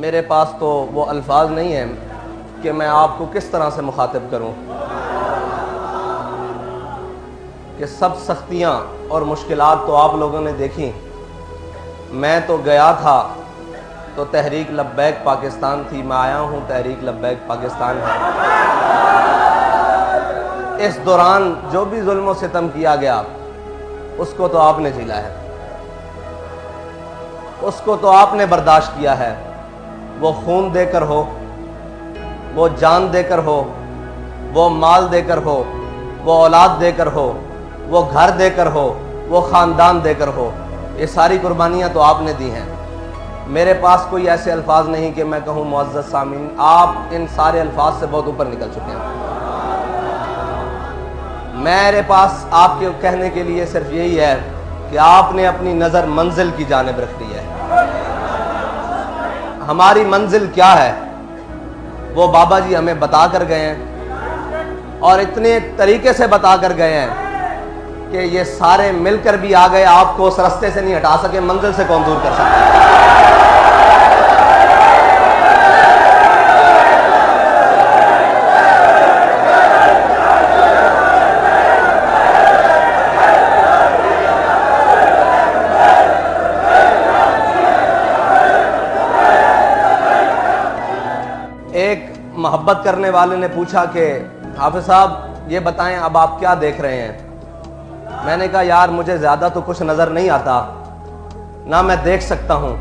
میرے پاس تو وہ الفاظ نہیں ہیں کہ میں آپ کو کس طرح سے مخاطب کروں کہ سب سختیاں اور مشکلات تو آپ لوگوں نے دیکھی. میں تو گیا تھا تو تحریک لبیک پاکستان تھی، میں آیا ہوں تحریک لبیک پاکستان ہے. اس دوران جو بھی ظلم و ستم کیا گیا اس کو تو آپ نے جھیلا ہے، اس کو تو آپ نے برداشت کیا ہے. وہ خون دے کر ہو، وہ جان دے کر ہو، وہ مال دے کر ہو، وہ اولاد دے کر ہو، وہ گھر دے کر ہو، وہ خاندان دے کر ہو، یہ ساری قربانیاں تو آپ نے دی ہیں. میرے پاس کوئی ایسے الفاظ نہیں کہ میں کہوں معزز سامعین آپ ان سارے الفاظ سے بہت اوپر نکل چکے ہیں. میرے پاس آپ کے کہنے کے لیے صرف یہی ہے کہ آپ نے اپنی نظر منزل کی جانب رکھ دی ہے. ہماری منزل کیا ہے وہ بابا جی ہمیں بتا کر گئے ہیں، اور اتنے طریقے سے بتا کر گئے ہیں کہ یہ سارے مل کر بھی آ گئے، آپ کو اس رستے سے نہیں ہٹا سکے. منزل سے کون دور کر سکتا؟ ایک محبت کرنے والے نے پوچھا کہ حافظ صاحب یہ بتائیں اب آپ کیا دیکھ رہے ہیں؟ میں نے کہا یار مجھے زیادہ تو کچھ نظر نہیں آتا، نہ میں دیکھ سکتا ہوں،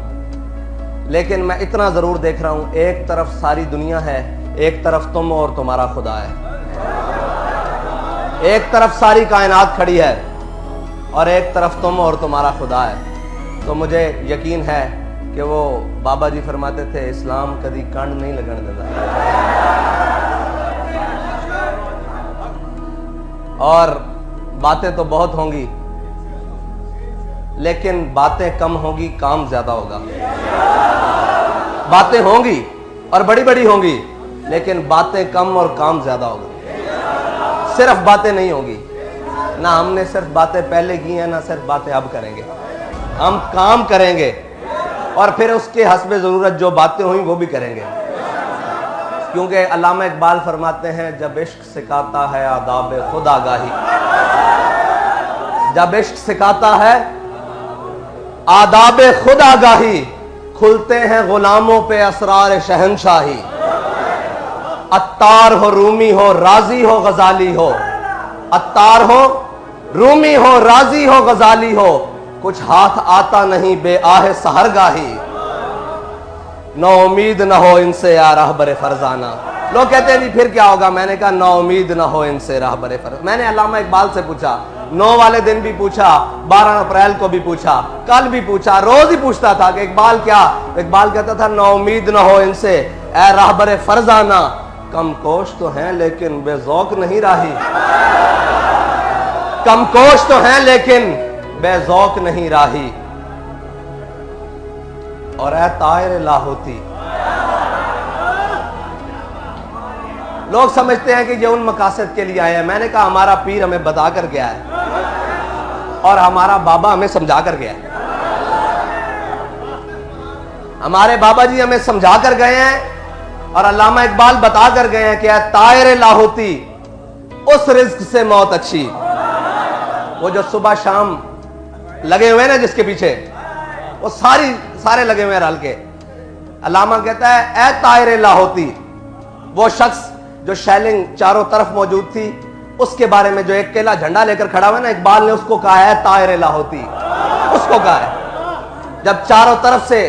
لیکن میں اتنا ضرور دیکھ رہا ہوں، ایک طرف ساری دنیا ہے، ایک طرف تم اور تمہارا خدا ہے. ایک طرف ساری کائنات کھڑی ہے اور ایک طرف تم اور تمہارا خدا ہے. تو مجھے یقین ہے کہ وہ بابا جی فرماتے تھے اسلام کدی کنڈ نہیں لگن دیتا. اور باتیں تو بہت ہوں گی لیکن باتیں کم ہوں گی، کام زیادہ ہوگا. باتیں ہوں گی اور بڑی بڑی ہوں گی لیکن باتیں کم اور کام زیادہ ہوگا. صرف باتیں نہیں ہوں گی، نہ ہم نے صرف باتیں پہلے کی ہیں، نہ صرف باتیں اب کریں گے. ہم کام کریں گے اور پھر اس کے حسب ضرورت جو باتیں ہوئیں وہ بھی کریں گے. کیونکہ علامہ اقبال فرماتے ہیں جب عشق سکھاتا ہے آداب خود آگاہی، جب عشق سکھاتا ہے آداب خود آگاہی، کھلتے ہیں غلاموں پہ اسرار شہنشاہی. عطار ہو رومی ہو رازی ہو غزالی ہو، عطار ہو رومی ہو رازی ہو غزالی ہو، کچھ ہاتھ آتا نہیں بے آہ سحرگاہی. نو امید نہ ہو ان سے یا راہبر فرزانہ. لوگ کہتے ہیں جی پھر کیا ہوگا؟ میں نے کہا نو امید نہ ہو ان سے راہبر فرزانہ. میں نے علامہ اقبال سے پوچھا، 9 والے دن بھی پوچھا، 12 اپریل کو بھی پوچھا، کل بھی پوچھا، روز ہی پوچھتا تھا کہ اقبال کیا؟ اقبال کہتا تھا نو امید نہ ہو ان سے اے راہبر فرزانہ، کم کوش تو ہیں لیکن بے ذوق نہیں راہی. کم کوش تو ہیں لیکن بے ذوق نہیں راہی. اور اے طائر لاہوتی، لوگ سمجھتے ہیں کہ یہ ان مقاصد کے لیے آئے ہیں. میں نے کہا ہمارا پیر ہمیں بتا کر گیا ہے اور ہمارا بابا ہمیں سمجھا کر گیا ہے. ہمارے بابا جی ہمیں سمجھا کر گئے ہیں اور علامہ اقبال بتا کر گئے ہیں کہ اے طائر لاہوتی اس رزق سے موت اچھی. وہ جو صبح شام لگے ہوئے نا جس کے پیچھے، وہ سارے لگے ہوئے رل کے. علامہ کہتا ہے اے طائر لاہوتی، وہ شخص جو شیلنگ چاروں طرف موجود تھی اس کے بارے میں جو ایک کیلا جھنڈا لے کر کھڑا ہوا نا، اقبال نے اس کو کہا ہے طائر لاہوتی. اس کو کہا ہے جب چاروں طرف سے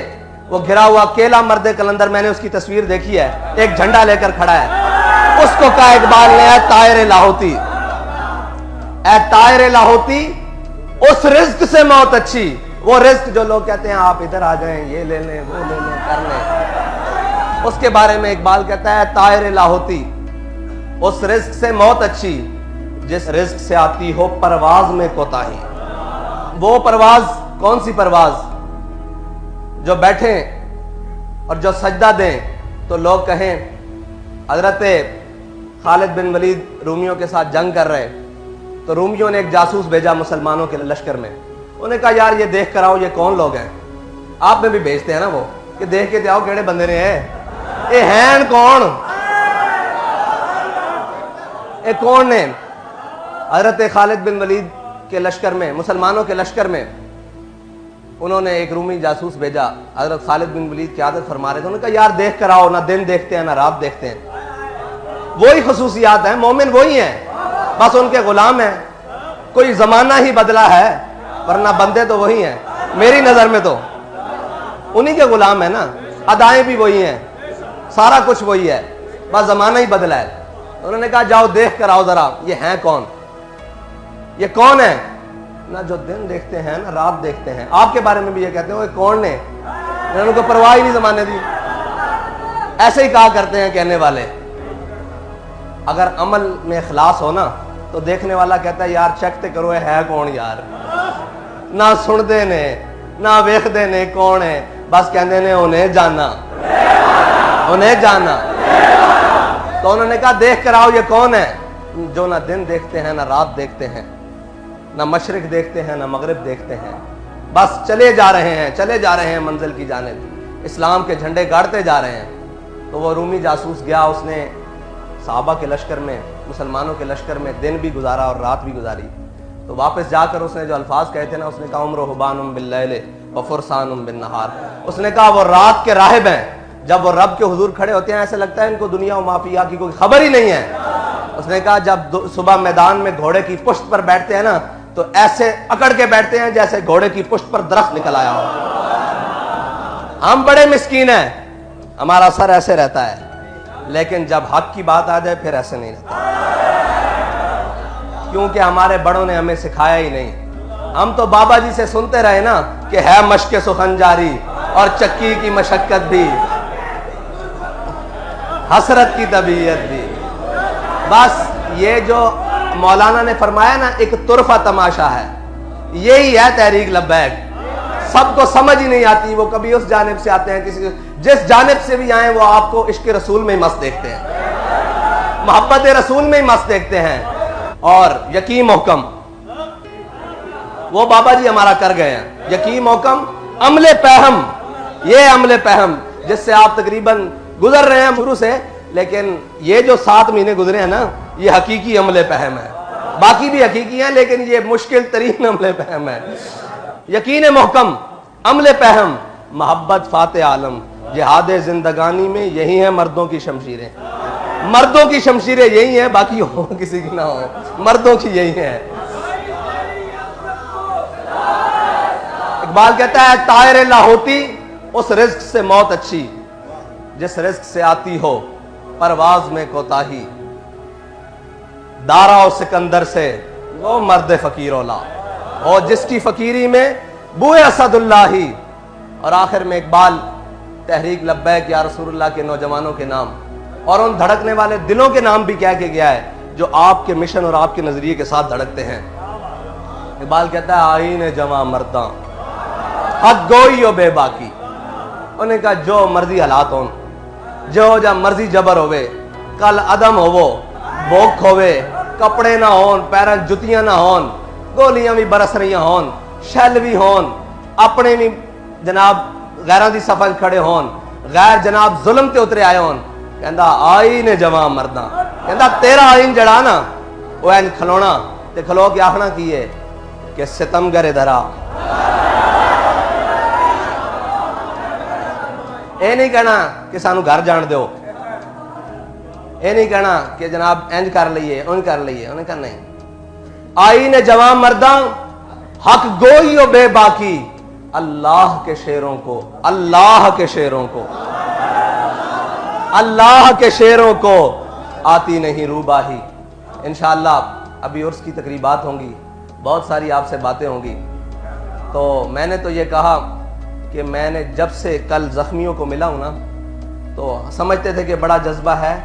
وہ گھرا ہوا کیلا مرد کلندر، میں نے اس کی تصویر دیکھی ہے، ایک جھنڈا لے کر کھڑا ہے، اس کو کہا اقبال نے اے طائر لاہوتی، اے طائر لاہوتی اس رزق سے موت اچھی. وہ رزق جو لوگ کہتے ہیں آپ ادھر آ جائیں، یہ لے لیں، وہ لے لیں، کر لیں، اس کے بارے میں اقبال کہتا ہے طائر لاہوتی اس رزق سے موت اچھی جس رزق سے آتی ہو پرواز میں کوتاہی. وہ پرواز کون سی پرواز؟ جو بیٹھیں اور جو سجدہ دیں تو لوگ کہیں حضرت خالد بن ولید رومیوں کے ساتھ جنگ کر رہے تو رومیوں نے ایک جاسوس بھیجا مسلمانوں کے لشکر میں. انہوں نے کہا یار یہ دیکھ کر آؤ یہ کون لوگ ہیں. آپ میں بھی بھیجتے ہیں نا وہ کہ دیکھ کے دیاؤ کیڑے بندے نے اے ہیں کون؟ اے کون نے؟ حضرت خالد بن ولید کے لشکر میں، مسلمانوں کے لشکر میں انہوں نے ایک رومی جاسوس بھیجا. حضرت خالد بن ولید کی عادت فرما رہے تھے. انہوں نے کہا یار دیکھ کر آؤ، نہ دن دیکھتے ہیں نہ رات دیکھتے ہیں. وہی خصوصیات ہیں، مومن وہی ہیں، بس ان کے غلام ہیں. کوئی زمانہ ہی بدلا ہے ورنہ بندے تو وہی ہیں. میری نظر میں تو انہی کے غلام ہیں نا. ادائیں بھی وہی ہیں، سارا کچھ وہی ہے، بس زمانہ ہی بدلا ہے. انہوں نے کہا جاؤ دیکھ کر آؤ ذرا یہ ہیں کون، یہ کون ہے؟ نہ جو دن دیکھتے ہیں نہ رات دیکھتے ہیں. آپ کے بارے میں بھی یہ کہتے ہیں وہ کون نے؟ ان کو پرواہ ہی نہیں زمانے دی. ایسے ہی کہا کرتے ہیں کہنے والے. اگر عمل میں اخلاص ہو نا تو دیکھنے والا کہتا ہے یار چیک تے کرو ہے کون یار. نہ سنتے نے نہ ویکھتے نے کون ہے، بس کہتے نے انہیں جانا، انہیں جانا. تو انہوں نے کہا دیکھ کر آؤ یہ کون ہے جو نہ دن دیکھتے ہیں نہ رات دیکھتے ہیں، نہ مشرق دیکھتے ہیں نہ مغرب دیکھتے ہیں، بس چلے جا رہے ہیں، چلے جا رہے ہیں منزل کی جانب، اسلام کے جھنڈے گاڑتے جا رہے ہیں. تو وہ رومی جاسوس گیا، اس نے صحابہ کے لشکر میں، مسلمانوں کے لشکر میں دن بھی گزارا اور رات بھی گزاری. تو واپس جا کر اس نے جو الفاظ کہے تھے نا، اس نے کہا عمر حبان باللیل وفرسان بالنہار. اس نے کہا وہ رات کے راہب ہیں، جب وہ رب کے حضور کھڑے ہوتے ہیں ایسے لگتا ہے ان کو دنیا و مافیا کی کوئی خبر ہی نہیں ہے. اس نے کہا جب صبح میدان میں گھوڑے کی پشت پر بیٹھتے ہیں نا تو ایسے اکڑ کے بیٹھتے ہیں جیسے گھوڑے کی پشت پر درخت نکل آیا ہو. ہم بڑے مسکین ہیں، ہمارا سر ایسے رہتا ہے، لیکن جب حق کی بات آ جائے پھر ایسے نہیں رہتا، کیونکہ ہمارے بڑوں نے ہمیں سکھایا ہی نہیں. ہم تو بابا جی سے سنتے رہے نا کہ ہے مشق سخن جاری اور چکی کی مشقت بھی، حسرت کی طبیعت بھی. بس یہ جو مولانا نے فرمایا نا ایک طرفہ تماشا ہے، یہی ہے تحریک لبیک. سب کو سمجھ ہی نہیں آتی، وہ کبھی اس جانب سے آتے ہیں، کسی جس جانب سے بھی آئیں وہ آپ کو عشق رسول میں ہی مست دیکھتے ہیں، محبت رسول میں ہی مست دیکھتے ہیں. اور یقین محکم وہ بابا جی ہمارا کر گئے ہیں. یقین محکم عمل پہم، یہ عمل پہم جس سے آپ تقریباً گزر رہے ہیں شروع سے، لیکن یہ جو 7 مہینے گزرے ہیں نا یہ حقیقی عمل پہم ہے. باقی بھی حقیقی ہیں لیکن یہ مشکل ترین عمل پہم ہے. یقین محکم، عمل پہم، محبت فاتح عالم، جہاد زندگانی میں یہی ہیں مردوں کی شمشیریں. مردوں کی شمشیریں یہی ہیں، باقی ہو کسی کی نہ ہو، مردوں کی یہی ہیں. اقبال کہتا ہے طائر لاہوتی اس رزق سے موت اچھی جس رزق سے آتی ہو پرواز میں کوتاہی. دارا و سکندر سے وہ مرد فقیر اولا، اور جس کی فقیری میں بوئے اسد اللہ ہی. اور آخر میں اقبال تحریک لبیک یا رسول اللہ کے نوجوانوں کے نام اور ان دھڑکنے والے دلوں کے نام بھی کہہ کے گیا ہے جو آپ کے مشن اور آپ کے نظریے کے ساتھ دھڑکتے ہیں. اقبال کہتا ہے آئین جواں مرداں حق گوئی و بے باکی. انہوں نے کہا جو مرضی حالات ہون، جو جا مرضی جبر ہوئے، کل عدم ہوو، بھوک ہوئے، کپڑے نہ ہون، پیروں جتیاں نہ ہون، گولیاں بھی برس رہی ہون، شیل بھی ہون، اپنے بھی جناب غیروں دی صفحہ کھڑے ہون، غیر جناب ظلم تے اترے آئے ہون. کہندا آئین جواں مرداں، کہندا تیرا آئین جڑا نا وہ این کھلونا تے کھلو کے آخنا کی ہے کہ ستم گرے دھرا. اے نہیں کہنا کہ سانو گھر جان دیو، اے نہیں کہنا کہ جناب انج کر لئیے ان کر لئیے. انہوں نے کہا نہیں، آئین جواں مرداں حق گوئی و بے باکی. اللہ کے شیروں کو، اللہ کے شیروں کو، اللہ کے شیروں کو آتی نہیں روباہی. انشاءاللہ ابھی عرس کی تقریبات ہوں گی، بہت ساری آپ سے باتیں ہوں گی. تو میں نے تو یہ کہا کہ میں نے جب سے کل زخمیوں کو ملا ہوں نا تو سمجھتے تھے کہ بڑا جذبہ ہے،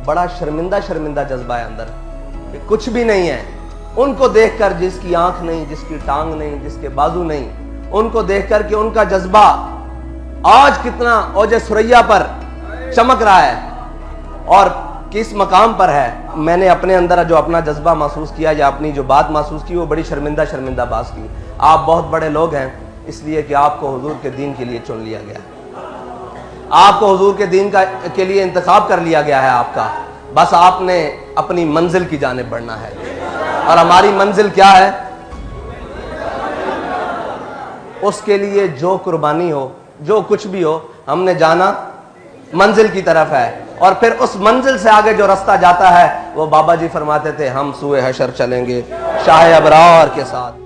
بڑا شرمندہ جذبہ ہے اندر کہ کچھ بھی نہیں ہے. ان کو دیکھ کر جس کی آنکھ نہیں، جس کی ٹانگ نہیں، جس کے بازو نہیں، ان کو دیکھ کر کہ ان کا جذبہ آج کتنا اوج ثریا پر چمک رہا ہے اور کس مقام پر ہے. میں نے اپنے اندر جو اپنا جذبہ محسوس کیا یا اپنی جو بات محسوس کی وہ بڑی شرمندہ بات کی. آپ بہت بڑے لوگ ہیں اس لیے کہ آپ کو حضور کے دین کے لیے چن لیا گیا ہے. آپ کو حضور کے دین کے لیے انتخاب کر لیا گیا ہے آپ کا، بس آپ نے اپنی منزل کی جانب بڑھنا ہے، اور ہماری منزل کیا ہے؟ اس کے لیے جو قربانی ہو، جو کچھ بھی ہو، ہم نے جانا منزل کی طرف ہے، اور پھر اس منزل سے آگے جو رستہ جاتا ہے وہ بابا جی فرماتے تھے ہم سوئے حشر چلیں گے شاہ ابرار کے ساتھ۔